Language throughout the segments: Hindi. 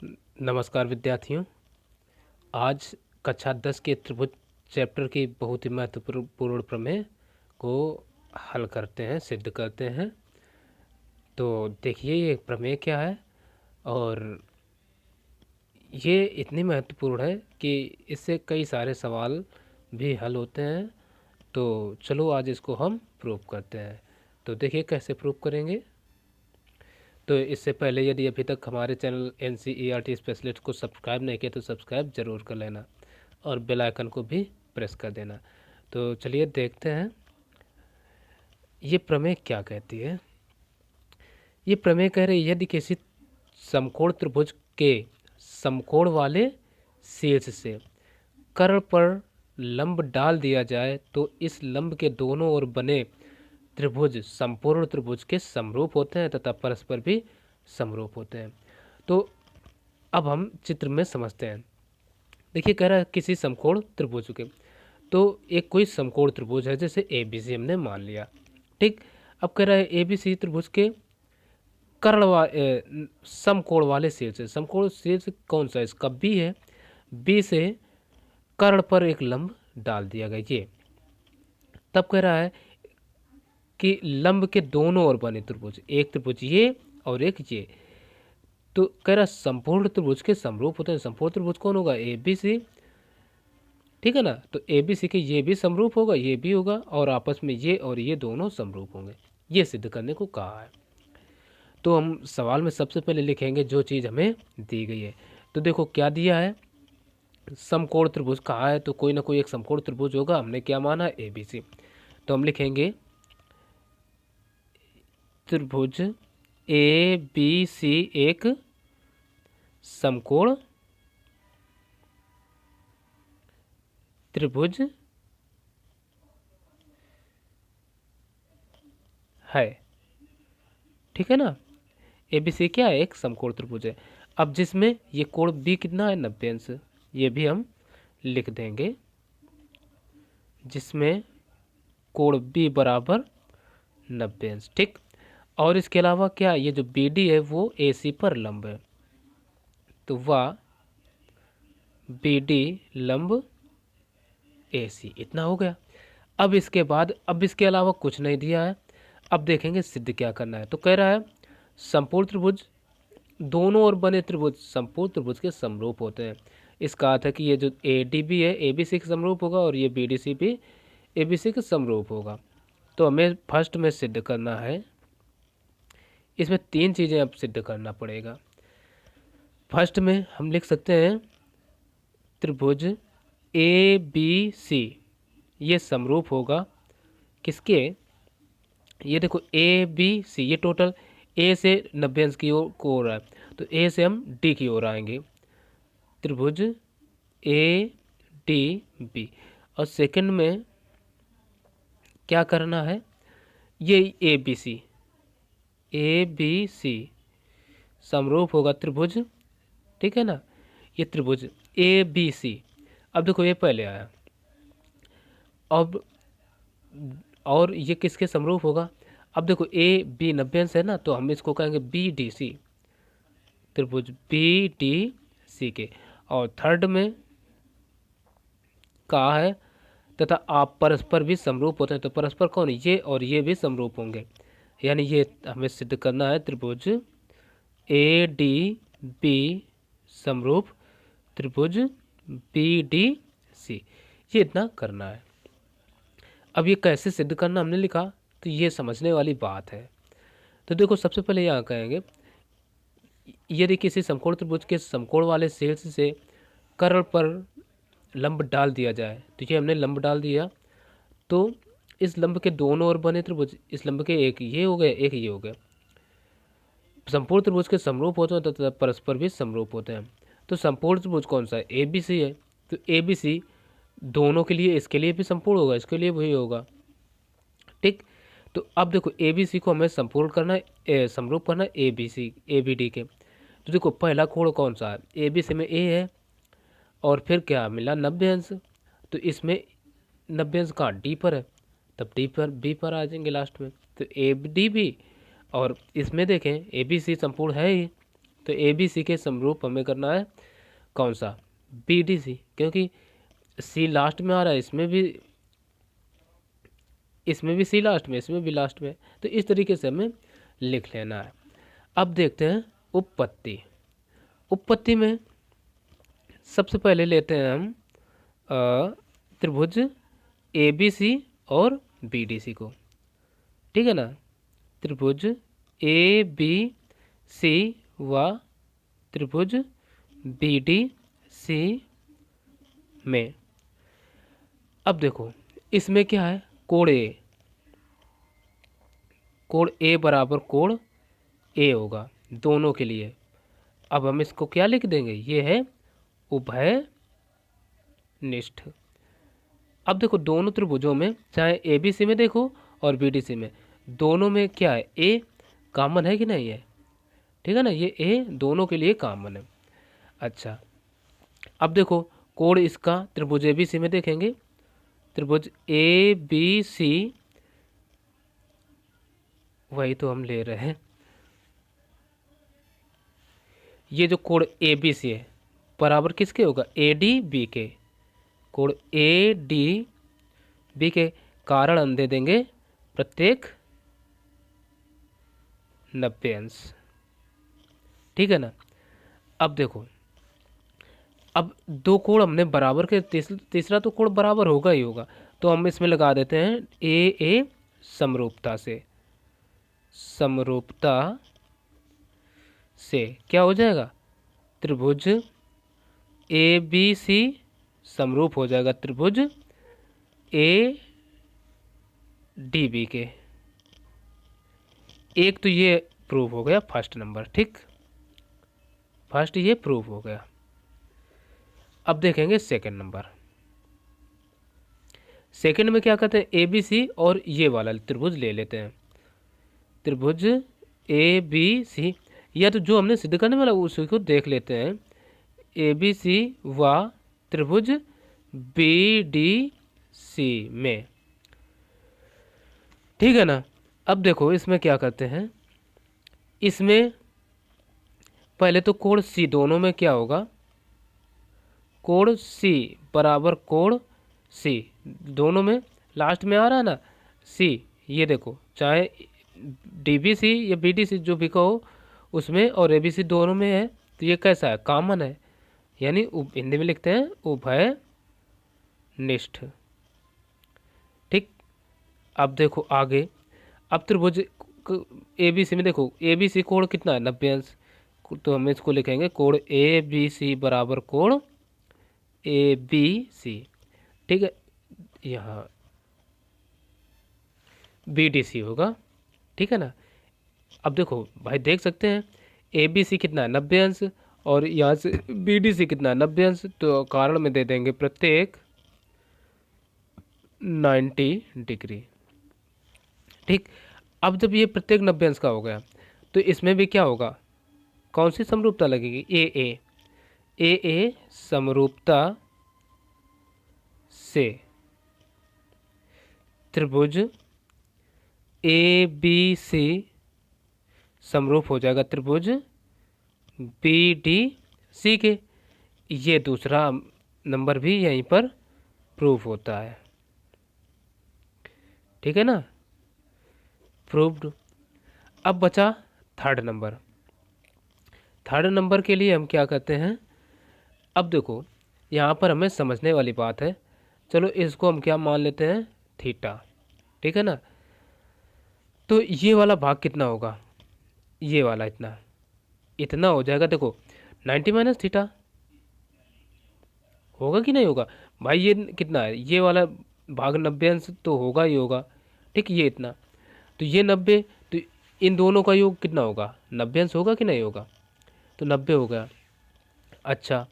नमस्कार विद्यार्थियों। आज कक्षा 10 के त्रिभुज चैप्टर की बहुत ही महत्वपूर्ण प्रमेय को हल करते हैं, सिद्ध करते हैं। तो देखिए ये प्रमेय क्या है और ये इतनी महत्वपूर्ण है कि इससे कई सारे सवाल भी हल होते हैं। तो चलो आज इसको हम प्रूव करते हैं। तो देखिए कैसे प्रूव करेंगे। तो इससे पहले यदि अभी तक हमारे चैनल NCERT स्पेशलिस्ट को सब्सक्राइब नहीं किया तो सब्सक्राइब ज़रूर कर लेना और बेल आइकन को भी प्रेस कर देना। तो चलिए देखते हैं ये प्रमेय क्या कहती है। ये प्रमेय कह रही है यदि किसी समकोण त्रिभुज के समकोण वाले शीर्ष से कर्ण पर लंब डाल दिया जाए तो इस लंब के दोनों ओर बने त्रिभुज संपूर्ण त्रिभुज के समरूप होते हैं तथा परस्पर भी समरूप होते हैं। तो अब हम चित्र में समझते हैं। देखिए कह रहा है किसी समकोण त्रिभुज के, तो एक कोई समकोण त्रिभुज है जैसे ABC हमने मान लिया, ठीक। अब कह रहा है ABC त्रिभुज के समकोण वाले शीर्ष, समकोण शीर्ष कौन सा, इसका B है। B से कर्ण पर एक लंब डाल दिया गया ये। तब कह रहा है कि लंब के दोनों ओर बने त्रिभुज, एक त्रिभुज ये और एक ये, तो कह रहा संपूर्ण त्रिभुज के समरूप होते हैं। संपूर्ण त्रिभुज कौन होगा, ABC, ठीक है ना। तो ABC के ये भी समरूप होगा, ये भी होगा, और आपस में ये और ये दोनों समरूप होंगे। ये सिद्ध करने को कहा है। तो हम सवाल में सबसे पहले लिखेंगे जो चीज़ हमें दी गई है। तो देखो क्या दिया है, समकोण त्रिभुज कहा है तो कोई ना कोई एक समकोण त्रिभुज होगा। हमने क्या माना, ABC। तो हम लिखेंगे त्रिभुज ABC एक समकोण त्रिभुज है, ठीक है ना। ABC क्या है, एक समकोण त्रिभुज है। अब जिसमें ये कोण B कितना है, 90 अंश, ये भी हम लिख देंगे, जिसमें कोण B बराबर 90 अंश, ठीक। और इसके अलावा क्या, ये जो BD है वो AC पर लंब है, तो वह BD लंब AC, इतना हो गया। अब इसके बाद, अब इसके अलावा कुछ नहीं दिया है। अब देखेंगे सिद्ध क्या करना है। तो कह रहा है संपूर्ण त्रिभुज दोनों ओर बने त्रिभुज संपूर्ण त्रिभुज के समरूप होते हैं। इसका अर्थ है कि ये जो ADB है ABC के समरूप होगा और ये BDC भी ABC के समरूप होगा। तो हमें फर्स्ट में सिद्ध करना है, इसमें तीन चीज़ें अब सिद्ध करना पड़ेगा। फर्स्ट में हम लिख सकते हैं त्रिभुज ABC ये समरूप होगा किसके, ये देखो ABC ये टोटल A से 90 अंश की ओर को हो रहा है, तो A से हम D की ओर आएंगे, त्रिभुज ADB। और सेकंड में क्या करना है, ये ABC समरूप होगा त्रिभुज, ठीक है ना, ये त्रिभुज ABC। अब देखो ये पहले आया, अब और ये किसके समरूप होगा। अब देखो AB 90 अंश है ना, तो हम इसको कहेंगे BDC, त्रिभुज BDC के। और थर्ड में कहा है तथा आप परस्पर भी समरूप होते हैं, तो परस्पर कौन, ये और ये भी समरूप होंगे, यानी ये हमें सिद्ध करना है त्रिभुज ADB समरूप त्रिभुज BDC, ये इतना करना है। अब ये कैसे सिद्ध करना हमने लिखा, तो ये समझने वाली बात है। तो देखो सबसे पहले यहाँ कहेंगे यदि किसी समकोण त्रिभुज के समकोण वाले शीर्ष से कर्ण पर लंब डाल दिया जाए, तो ये हमने लंब डाल दिया, तो इस लंब के दोनों ओर बने त्रिभुज, इस लंब के एक ये हो गए एक ये हो गए, संपूर्ण त्रिभुज के समरूप होते हैं तथा परस्पर भी समरूप होते हैं। तो संपूर्ण त्रिभुज कौन सा है, ABC है, तो ABC दोनों के लिए, इसके लिए भी संपूर्ण होगा, इसके लिए वही होगा, ठीक। तो अब देखो ABC को हमें संपूर्ण करना है, समरूप करना है ABD के। तो देखो पहला कोण कौन सा है, ABC में A है और फिर क्या मिला 90 अंश, तो इसमें 90 अंश कहाँ D पर है, तब B पर आ जाएंगे लास्ट में, तो ADB। और इसमें देखें ABC संपूर्ण है ही, तो तो ए बी सी के समरूप हमें करना है कौन सा, बी डी सी, क्योंकि सी लास्ट में आ रहा है, इसमें भी सी लास्ट में, इसमें भी लास्ट में, तो इस तरीके से हमें लिख लेना है। अब देखते हैं उपपत्ति। उपपत्ति में सबसे पहले लेते हैं हम त्रिभुज ए बी सी और बी डी सी को, ठीक है ना। त्रिभुज ए बी सी व त्रिभुज बी डी सी में, अब देखो इसमें क्या है, कोण ए, कोण ए बराबर कोण ए होगा दोनों के लिए। अब हम इसको क्या लिख देंगे, ये है उभय निष्ठ। अब देखो दोनों त्रिभुजों में, चाहे ए बी सी में देखो और बी डी सी में, दोनों में क्या है, ए कॉमन है कि नहीं है, ठीक है ना, ये ए दोनों के लिए कॉमन है। अच्छा, अब देखो कोण इसका त्रिभुज ए बी सी में देखेंगे, त्रिभुज ए बी सी, वही तो हम ले रहे हैं, ये जो कोण ए बी सी है बराबर किसके होगा, ए डी बी के, कोण ए डी बी के, कारण हम दे देंगे प्रत्येक 90 अंश, ठीक है ना। अब देखो, अब दो कोण हमने बराबर के, तीसरा तो कोण बराबर होगा ही होगा, तो हम इसमें लगा देते हैं ए समरूपता से, समरूपता से क्या हो जाएगा, त्रिभुज ए बी सी समरूप हो जाएगा त्रिभुज ए डी बी के। एक तो ये प्रूव हो गया फर्स्ट नंबर, ठीक, फर्स्ट ये प्रूव हो गया। अब देखेंगे सेकंड नंबर। सेकंड में क्या कहते हैं, ए बी सी और ये वाला त्रिभुज ले लेते हैं, त्रिभुज ए बी सी, या तो जो हमने सिद्ध करने वाला उसी को देख लेते हैं, ए बी सी व त्रिभुज बी डी सी में, ठीक है ना। अब देखो इसमें क्या करते हैं, इसमें पहले तो कोण सी, दोनों में क्या होगा, कोण सी बराबर कोण सी, दोनों में लास्ट में आ रहा है ना सी, ये देखो चाहे डी बी सी या बी डी सी जो भी कहो उसमें, और ए बी सी दोनों में है, तो ये कैसा है, कॉमन है, यानी हिंदी में लिखते हैं उभय निष्ठ, ठीक। अब देखो आगे, अब त्रिभुज ए बी सी में देखो, ए बी सी कोण कितना है, 90 अंश, तो हम इसको लिखेंगे कोण ए बी सी बराबर कोण ए बी सी, ठीक है, यहाँ बी डी सी होगा, ठीक है ना। अब देखो भाई देख सकते हैं ए बी सी कितना है, 90 अंश, और यहाँ से बी डी सी कितना है, 90 अंश, तो कारण में दे देंगे प्रत्येक 90 डिग्री, ठीक। अब जब ये प्रत्येक 90 अंश का हो गया, तो इसमें भी क्या होगा, कौन सी समरूपता लगेगी, ए समरूपता से त्रिभुज ए बी सी समरूप हो जाएगा त्रिभुज बी डी सी के। ये दूसरा नंबर भी यहीं पर प्रूव होता है, ठीक है ना, प्रूव्ड। अब बचा थर्ड नंबर। थर्ड नंबर के लिए हम क्या करते हैं, अब देखो यहाँ पर हमें समझने वाली बात है, चलो इसको हम क्या मान लेते हैं, थीटा, ठीक है ना। तो ये वाला भाग कितना होगा, ये वाला इतना हो जाएगा, देखो 90 माइनस थीटा होगा कि नहीं होगा भाई, ये कितना है, ये वाला भाग 90 अंश तो होगा ही होगा, ठीक, ये इतना, तो ये 90, तो इन दोनों का योग कितना होगा, 90 अंश होगा कि नहीं होगा, तो 90 हो गया। अच्छा,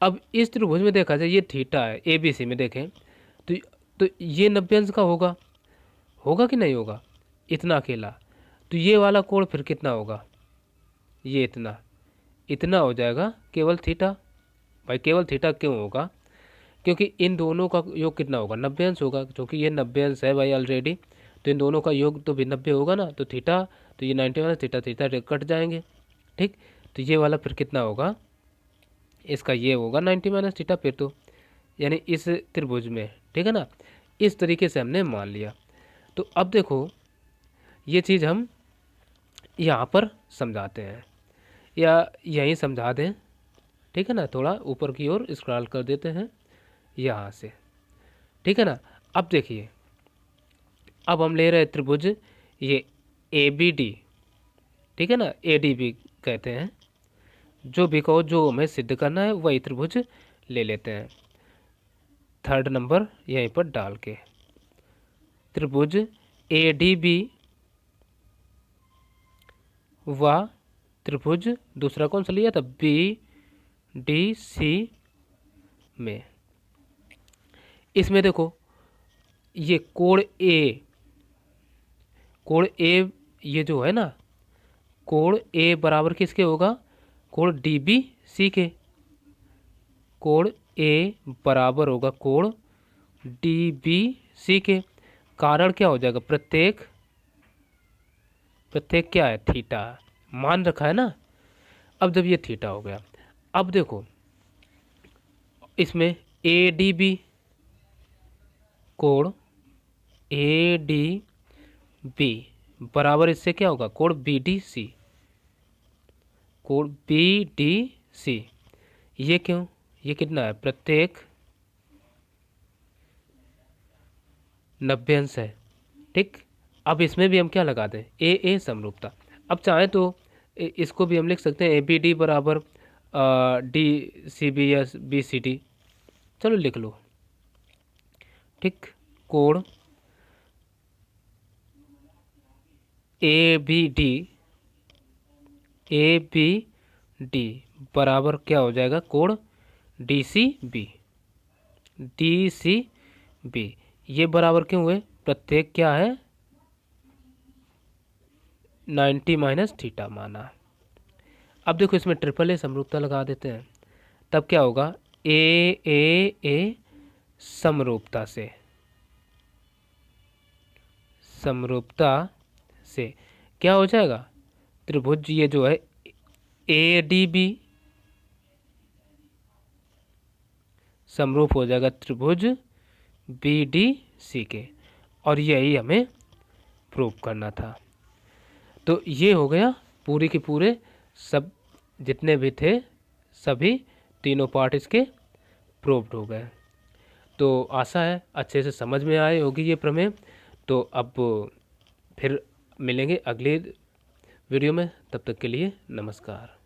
अब इस त्रिभुज में देखा जाए, ये थीटा है, ए बी सी में देखें तो ये 90 अंश का होगा कि नहीं होगा, इतना अकेला, तो ये वाला कोण फिर कितना होगा, ये इतना हो जाएगा केवल थीटा। भाई केवल थीटा क्यों होगा, क्योंकि इन दोनों का योग कितना होगा, 90 अंश होगा, क्योंकि ये 90 अंश है भाई ऑलरेडी, तो इन दोनों का योग तो भी 90 होगा ना, तो थीटा, तो ये 90 माइनस थीटा, थीटा कट जाएंगे, ठीक। तो ये वाला फिर कितना होगा, इसका ये होगा 90 माइनस थीटा फिर तो, यानी इस त्रिभुज में, ठीक है ना। इस तरीके से हमने मान लिया। तो अब देखो ये चीज़ हम यहाँ पर समझाते हैं, या यहीं समझा दें, ठीक है ना। थोड़ा ऊपर की ओर स्क्रॉल कर देते हैं यहाँ से, ठीक है ना। अब देखिए, अब हम ले रहे हैं त्रिभुज ये ABD, ठीक है ना, ADB कहते हैं। जो भी कहो, जो हमें सिद्ध करना है वही त्रिभुज ले लेते हैं। थर्ड नंबर यहीं पर डाल के त्रिभुज ADB व त्रिभुज दूसरा कौन सा लिया था, BDC में। इसमें देखो ये कोण A ये जो है ना, कोण A बराबर किसके होगा, कोण DBC के। कोण A बराबर होगा कोण DBC के। कारण क्या हो जाएगा, प्रत्येक क्या है, थीटा मान रखा है ना। अब जब ये थीटा हो गया, अब देखो इसमें ADB कोण ADB बराबर इससे क्या होगा, कोण BDC। कोण BDC ये क्यों, ये कितना है, प्रत्येक 90 अंश है, ठीक। अब इसमें भी हम क्या लगा दें, AA समरूपता। अब चाहे तो इसको भी हम लिख सकते हैं ABD बराबर DCB या BCD, चलो लिख लो, ठीक। कोण ABD बराबर क्या हो जाएगा, कोण DCB। ये बराबर क्यों हुए, प्रत्येक क्या है 90 माइनस थीटा माना। अब देखो इसमें ट्रिपल A समरूपता लगा देते हैं, तब क्या होगा, A समरूपता से क्या हो जाएगा, त्रिभुज ये जो है ADB समरूप हो जाएगा त्रिभुज BDC के। और यही हमें प्रूव करना था। तो ये हो गया पूरी की पूरे, सब जितने भी थे सभी तीनों पार्ट इसके प्रूव्ड हो गए। तो आशा है अच्छे से समझ में आए होगी ये प्रमेय। तो अब फिर मिलेंगे अगले वीडियो में, तब तक के लिए नमस्कार।